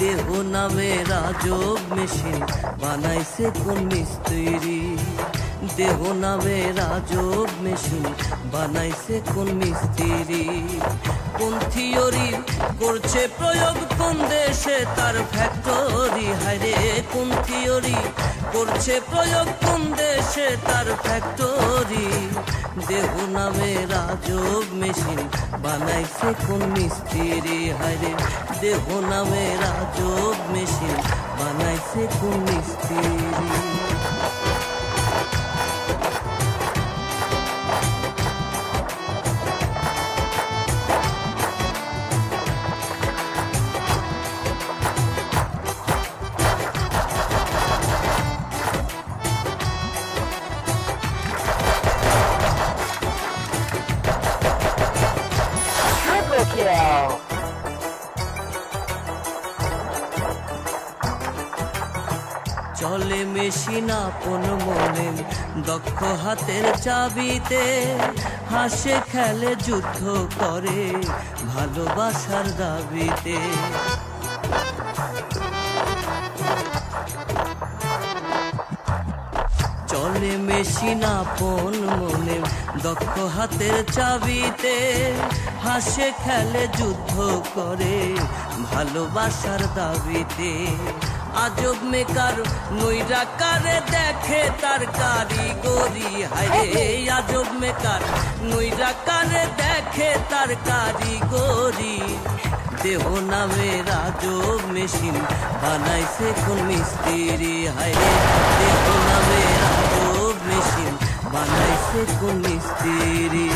দেহ নামে রাজব মেশিন বানাইছে কোন মিস্ত্রি, দেহ নামে রাজব মেশিন বানাইছে কোন মিস্ত্রি। কোন থিওরি করছে প্রয়োগ কোন দেশে তার ফ্যাক্টরি, হায়রে কোন থিওরি করছে প্রয়োগ কোন দেশে তার ফ্যাক্টরি। দেহ নামে রাজব মেশিন বানাইছে কোন মিস্ত্রি, হায়রে দেহ নামে রাজব মেশিন বানাইছে কোন মিস্ত্রি। Triple kill! চলে মেশিন আপন মনে দক্ষ হাতের চাবিতে, হাসে খেলে যুদ্ধ করে ভালোবাসার দাবিতে। চলে মেশিন আপন মনে দক্ষ হাতের চাবিতে, হাসে খেলে যুদ্ধ করে ভালোবাসার দাবিতে। আজব মেকার নইরা কারে দেখে তার কারিগরি, হায়রে আজব মেকার নইরা কারে দেখে তার কারিগরি। দেহ নামে রাজব মেশিন বানাইছে কোন মিস্ত্রি, হায়রে দেহ নামে রাজব মেশিন বানাইছে কোন মিস্ত্রি।